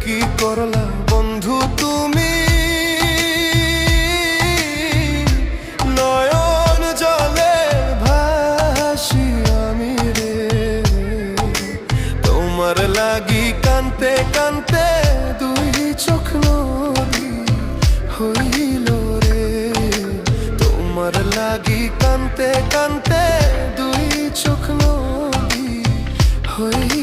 কি করলা বন্ধু তুমি, নয়ন জলে ভাসি আমি রে। তোমার লাগি কানতে কানতে দুই চোখ নদী হইল রে। তোমার লাগি কানতে কানতে দুই চোখ নদী হইল।